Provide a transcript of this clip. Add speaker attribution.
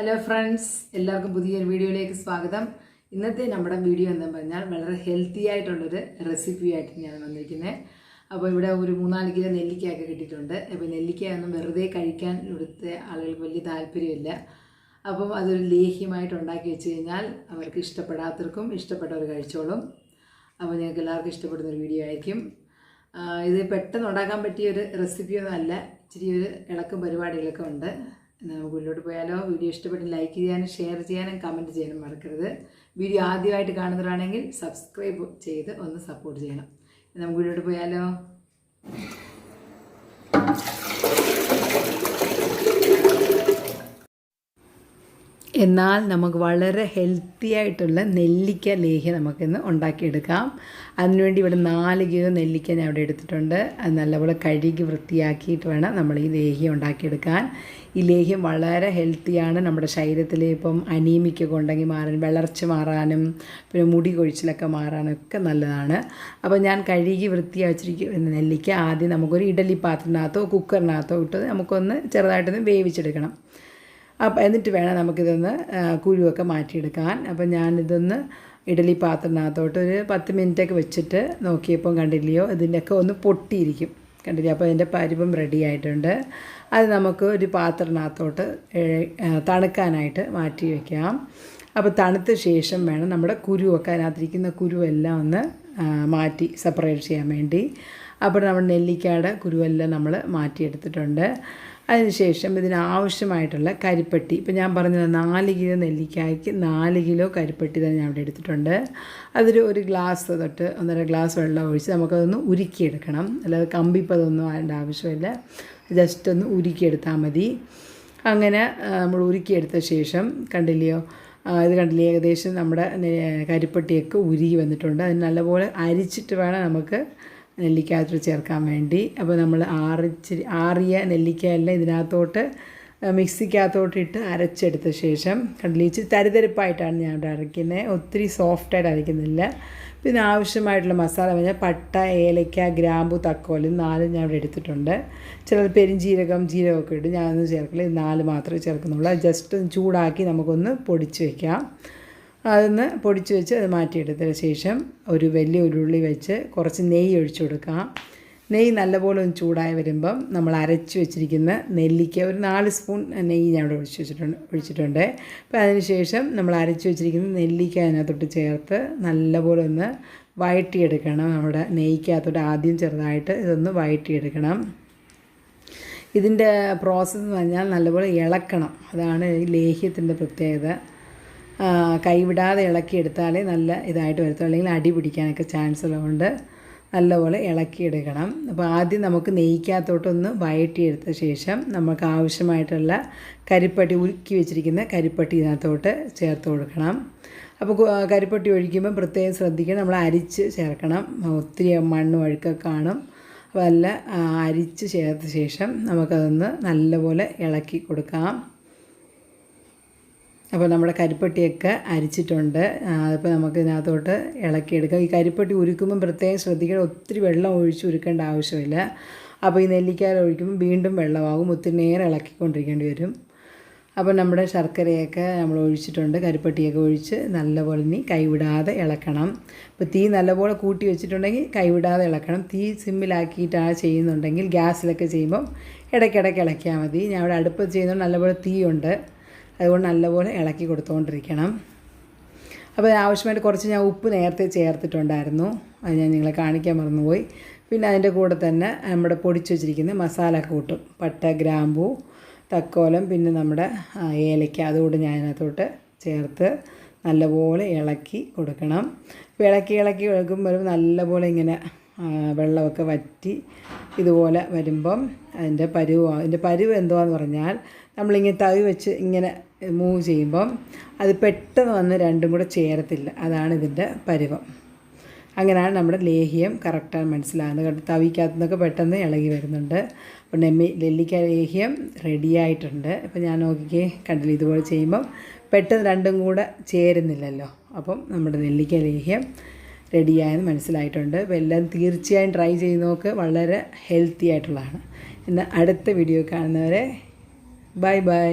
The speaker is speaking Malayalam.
Speaker 1: ഹലോ ഫ്രണ്ട്സ്, എല്ലാവർക്കും പുതിയൊരു വീഡിയോയിലേക്ക് സ്വാഗതം. ഇന്നത്തെ നമ്മുടെ വീഡിയോ എന്ന് പറഞ്ഞാൽ വളരെ ഹെൽത്തി ആയിട്ടുള്ളൊരു റെസിപ്പി ആയിട്ട് ഞാൻ വന്നിരിക്കുന്നത്. അപ്പോൾ ഇവിടെ ഒരു 3-4 കിലോ നെല്ലിക്കയൊക്കെ കിട്ടിയിട്ടുണ്ട്. അപ്പോൾ നെല്ലിക്കയൊന്നും വെറുതെ കഴിക്കാൻ ഇവിടുത്തെ ആളുകൾക്ക് വലിയ താല്പര്യമില്ല. അപ്പം അതൊരു ലേഹ്യമായിട്ട് ഉണ്ടാക്കി വെച്ച് കഴിഞ്ഞാൽ അവർക്ക് ഇഷ്ടപ്പെടാത്തവർക്കും ഇഷ്ടപ്പെട്ടവർ കഴിച്ചോളും. അപ്പോൾ ഞങ്ങൾക്ക് എല്ലാവർക്കും ഇഷ്ടപ്പെടുന്നൊരു വീഡിയോ ആയിരിക്കും. ഇത് പെട്ടെന്ന് ഉണ്ടാക്കാൻ പറ്റിയൊരു റെസിപ്പിയൊന്നും അല്ല, ഇച്ചിരി ഒരു ഇളക്കും പരിപാടികളൊക്കെ ഉണ്ട്. നമുക്ക് മുന്നോട്ട് പോയാലോ. വീഡിയോ ഇഷ്ടപ്പെട്ട് ലൈക്ക് ചെയ്യാനും ഷെയർ ചെയ്യാനും കമൻറ്റ് ചെയ്യാനും മറക്കരുത്. വീഡിയോ ആദ്യമായിട്ട് കാണുന്നവരാണെങ്കിൽ സബ്സ്ക്രൈബ് ചെയ്ത് ഒന്ന് സപ്പോർട്ട് ചെയ്യണം. നമുക്ക് മുന്നോട്ട് പോയാലോ. എന്നാൽ നമുക്ക് വളരെ ഹെൽത്തി ആയിട്ടുള്ള നെല്ലിക്ക ലേഹ്യം നമുക്കിന്ന് ഉണ്ടാക്കിയെടുക്കാം. അതിനുവേണ്ടി ഇവിടെ 4 കിലോ നെല്ലിക്ക ഞാൻ ഇവിടെ എടുത്തിട്ടുണ്ട്. അത് നല്ലപോലെ കഴുകി വൃത്തിയാക്കിയിട്ട് വേണം നമ്മൾ ഈ ലേഹ്യം ഉണ്ടാക്കിയെടുക്കാൻ. ഈ ലേഹ്യം വളരെ ഹെൽത്തിയാണ്. നമ്മുടെ ശരീരത്തിൽ ഇപ്പം അനീമിക്കൊക്കെ ഉണ്ടെങ്കിൽ വളർച്ച മാറാനും പിന്നെ മുടി കൊഴിച്ചിലൊക്കെ മാറാനും ഒക്കെ നല്ലതാണ്. അപ്പോൾ ഞാൻ കഴുകി വൃത്തിയാക്കി വെച്ചിരിക്കുന്ന നെല്ലിക്ക ആദ്യം നമുക്കൊരു ഇഡലി പാത്രത്തിനകത്തോ കുക്കറിനകത്തോ ഇട്ട് നമുക്കൊന്ന് ചെറുതായിട്ടൊന്ന് വേവിച്ചെടുക്കണം. അപ്പോൾ എന്നിട്ട് വേണം നമുക്കിതൊന്ന് കുരുവൊക്കെ മാറ്റിയെടുക്കാൻ. അപ്പോൾ ഞാനിതൊന്ന് ഇഡലി പാത്രത്തിനകത്തോട്ട് ഒരു 10 മിനിറ്റൊക്കെ വെച്ചിട്ട് നോക്കിയപ്പം കണ്ടില്ലയോ, ഇതിൻ്റെയൊക്കെ ഒന്ന് പൊട്ടിയിരിക്കും, കണ്ടില്ലേ. അപ്പോൾ അതിൻ്റെ പരിപ്പം റെഡി ആയിട്ടുണ്ട്. അത് നമുക്ക് ഒരു പാത്രത്തിനകത്തോട്ട് തണുക്കാനായിട്ട് മാറ്റി വയ്ക്കാം. അപ്പോൾ തണുത്ത ശേഷം വേണം നമ്മുടെ കുരുവൊക്കെ അതിനകത്തിരിക്കുന്ന കുരുവെല്ലാം ഒന്ന് മാറ്റി സെപ്പറേറ്റ് ചെയ്യാൻ വേണ്ടി. അപ്പോൾ നമ്മുടെ നെല്ലിക്കയുടെ കുരുവെല്ലാം നമ്മൾ മാറ്റിയെടുത്തിട്ടുണ്ട്. അതിനുശേഷം ഇതിനാവശ്യമായിട്ടുള്ള കരിപ്പട്ടി, ഇപ്പോൾ ഞാൻ പറഞ്ഞത് 4 കിലോ നെല്ലിക്കായ്ക്ക് 4 കിലോ കരിപ്പട്ടി തന്നെ ഞാൻ ഇവിടെ എടുത്തിട്ടുണ്ട്. ഒരു ഗ്ലാസ് തൊട്ട് 1.5 ഗ്ലാസ് വെള്ളം ഒഴിച്ച് നമുക്കതൊന്ന് ഉരുക്കിയെടുക്കണം. അല്ലാതെ കമ്പിപ്പതൊന്നും അതിൻ്റെ ആവശ്യമില്ല, ജസ്റ്റ് ഒന്ന് ഉരുക്കിയെടുത്താൽ മതി. അങ്ങനെ നമ്മൾ ഉരുക്കിയെടുത്ത ശേഷം കണ്ടില്ലയോ, ഇത് കണ്ടില്ലേ, ഏകദേശം നമ്മുടെ കരിപ്പട്ടിയൊക്കെ ഉരുകി വന്നിട്ടുണ്ട്. അതിന് നല്ലപോലെ അരിച്ചിട്ട് വേണം നമുക്ക് നെല്ലിക്കകത്ത് ചേർക്കാൻ വേണ്ടി. അപ്പോൾ നമ്മൾ ആറിയ നെല്ലിക്കയെല്ലാം ഇതിനകത്തോട്ട് മിക്സിക്കകത്തോട്ടിട്ട് അരച്ചെടുത്ത ശേഷം കണ്ടില്ലേ, ഇച്ചിരി തരിതരിപ്പായിട്ടാണ് ഞാൻ ഇവിടെ അരയ്ക്കുന്നത്, ഒത്തിരി സോഫ്റ്റായിട്ട് അരയ്ക്കുന്നില്ല. പിന്നെ ആവശ്യമായിട്ടുള്ള മസാല പറഞ്ഞാൽ പട്ട, ഏലക്ക, ഗ്രാമ്പു, തക്കോലം 4 ഞാൻ ഇവിടെ എടുത്തിട്ടുണ്ട്. ചിലർ പെരിഞ്ജീരകം, ജീരകമൊക്കെ ഇട്ട്, ഞാനൊന്നും ചേർക്കില്ല, ഇത് 4 മാത്രമേ ചേർക്കുന്നുള്ളൂ. അത് ജസ്റ്റ് ചൂടാക്കി നമുക്കൊന്ന് പൊടിച്ച് വയ്ക്കാം. അതൊന്ന് പൊടിച്ച് വെച്ച് അത് മാറ്റിയെടുത്തതിന് ശേഷം ഒരു വലിയ ഉരുളി വെച്ച് കുറച്ച് നെയ്യ് ഒഴിച്ചു കൊടുക്കാം. നെയ്യ് നല്ലപോലെ ഒന്ന് ചൂടായി വരുമ്പം നമ്മൾ അരച്ച് വെച്ചിരിക്കുന്ന നെല്ലിക്ക ഒരു 4 സ്പൂൺ നെയ്യ് ഞാൻ ഇവിടെ ഒഴിച്ചിട്ടുണ്ട്. അപ്പോൾ അതിന് ശേഷം നമ്മൾ അരച്ച് വെച്ചിരിക്കുന്ന നെല്ലിക്ക അതിനകത്തോട്ട് ചേർത്ത് നല്ലപോലെ ഒന്ന് വഴറ്റിയെടുക്കണം. നമ്മുടെ നെയ്ക്കകത്തോട്ട് ആദ്യം ചെറുതായിട്ട് ഇതൊന്ന് വഴറ്റിയെടുക്കണം. ഇതിൻ്റെ പ്രോസസ്സ് എന്ന് പറഞ്ഞാൽ നല്ലപോലെ ഇളക്കണം, അതാണ് ഈ ലേഹ്യത്തിൻ്റെ പ്രത്യേകത. കൈവിടാതെ ഇളക്കിയെടുത്താലേ നല്ല ഇതായിട്ട് വരത്തുള്ളൂ, അല്ലെങ്കിൽ അടി പിടിക്കാനൊക്കെ ചാൻസ് ഉള്ളതുകൊണ്ട് നല്ലപോലെ ഇളക്കിയെടുക്കണം. അപ്പോൾ ആദ്യം നമുക്ക് നെയ്ക്കകത്തോട്ടൊന്ന് വഴറ്റിയെടുത്ത ശേഷം നമുക്ക് ആവശ്യമായിട്ടുള്ള കരിപ്പട്ടി, ഉരുക്കി വെച്ചിരിക്കുന്ന കരിപ്പട്ടി ഇതിനകത്തോട്ട് ചേർത്ത് കൊടുക്കണം. അപ്പോൾ കരിപ്പട്ടി ഒഴിക്കുമ്പോൾ പ്രത്യേകം ശ്രദ്ധിക്കണം, നമ്മൾ അരിച്ച് ചേർക്കണം, ഒത്തിരി മണ്ണ് വഴുക്കൊക്കെ കാണും. അപ്പോൾ എല്ലാം അരിച്ച് ചേർത്ത ശേഷം നമുക്കതൊന്ന് നല്ലപോലെ ഇളക്കി കൊടുക്കാം. അപ്പോൾ നമ്മുടെ കരിപ്പട്ടിയൊക്കെ അരിച്ചിട്ടുണ്ട്. അതിപ്പോൾ നമുക്ക് ഇതിനകത്തോട്ട് ഇളക്കിയെടുക്കാം. ഈ കരിപ്പട്ടി ഉരുക്കുമ്പം പ്രത്യേകം ശ്രദ്ധിക്കണം, ഒത്തിരി വെള്ളം ഒഴിച്ച് ഉരുക്കേണ്ട ആവശ്യമില്ല. അപ്പോൾ ഈ നെല്ലിക്കായ ഒഴിക്കുമ്പോൾ വീണ്ടും വെള്ളമാകും, ഒത്തിരി നേരം ഇളക്കിക്കൊണ്ടിരിക്കേണ്ടി വരും. അപ്പോൾ നമ്മുടെ ശർക്കരയൊക്കെ നമ്മൾ ഒഴിച്ചിട്ടുണ്ട്, കരിപ്പട്ടിയൊക്കെ ഒഴിച്ച് നല്ലപോലെ ഇനി കൈവിടാതെ ഇളക്കണം. അപ്പോൾ തീ നല്ലപോലെ കൂട്ടി വെച്ചിട്ടുണ്ടെങ്കിൽ കൈവിടാതെ ഇളക്കണം. തീ സിമ്മിലാക്കിയിട്ടാണ് ചെയ്യുന്നുണ്ടെങ്കിൽ ഗ്യാസിലൊക്കെ ചെയ്യുമ്പം ഇടയ്ക്കിടയ്ക്ക് ഇളക്കിയാൽ മതി. ഞാൻ ഇവിടെ അടുപ്പത്ത് ചെയ്യുന്നതുകൊണ്ട് നല്ലപോലെ തീയുണ്ട്, അതുകൊണ്ട് നല്ലപോലെ ഇളക്കി കൊടുത്തുകൊണ്ടിരിക്കണം. അപ്പോൾ ആവശ്യമായിട്ട് കുറച്ച് ഞാൻ ഉപ്പ് നേരത്തെ ചേർത്തിട്ടുണ്ടായിരുന്നു, അത് ഞാൻ നിങ്ങളെ കാണിക്കാൻ മറന്നുപോയി. പിന്നെ അതിൻ്റെ കൂടെ തന്നെ നമ്മുടെ പൊടിച്ച് വെച്ചിരിക്കുന്ന മസാല കൂട്ടും, പട്ട, ഗ്രാമ്പൂ, തക്കോലം, പിന്നെ നമ്മുടെ ഏലക്ക, അതുകൂടെ ഞാൻ അതിനകത്തോട്ട് ചേർത്ത് നല്ലപോലെ ഇളക്കി കൊടുക്കണം. അപ്പോൾ ഇളക്കി ഇളക്കുമ്പോൾ നല്ലപോലെ ഇങ്ങനെ വെള്ളമൊക്കെ വറ്റി ഇതുപോലെ വരുമ്പം അതിൻ്റെ പരുവ് എന്തുവാന്ന് പറഞ്ഞാൽ, നമ്മളിങ്ങനെ തവി വെച്ച് ഇങ്ങനെ മൂവ് ചെയ്യുമ്പം അത് പെട്ടെന്ന് വന്ന് രണ്ടും കൂടെ ചേരത്തില്ല, അതാണ് ഇതിൻ്റെ പരുവം. അങ്ങനെയാണ് നമ്മുടെ ലേഹ്യം കറക്റ്റാണ് മനസ്സിലാകുന്നത്. തവിക്കകത്തു നിന്നൊക്കെ പെട്ടെന്ന് ഇളകി വരുന്നുണ്ട്. അപ്പോൾ നെല്ലിക്ക ലേഹ്യം റെഡിയായിട്ടുണ്ട്. അപ്പോൾ ഞാൻ നോക്കിക്കേ, കണ്ടില്ല, ഇതുപോലെ ചെയ്യുമ്പം പെട്ടെന്ന് രണ്ടും കൂടെ ചേരുന്നില്ലല്ലോ. അപ്പം നമ്മുടെ നെല്ലിക്ക ലേഹ്യം റെഡിയായെന്ന് മനസ്സിലായിട്ടുണ്ട്. അപ്പോൾ എല്ലാം തീർച്ചയായും ട്രൈ ചെയ്ത് നോക്ക്, വളരെ ഹെൽത്തി ആയിട്ടുള്ളതാണ്. എന്നാൽ അടുത്ത വീഡിയോ കാണുന്നവരെ ബൈ ബൈ.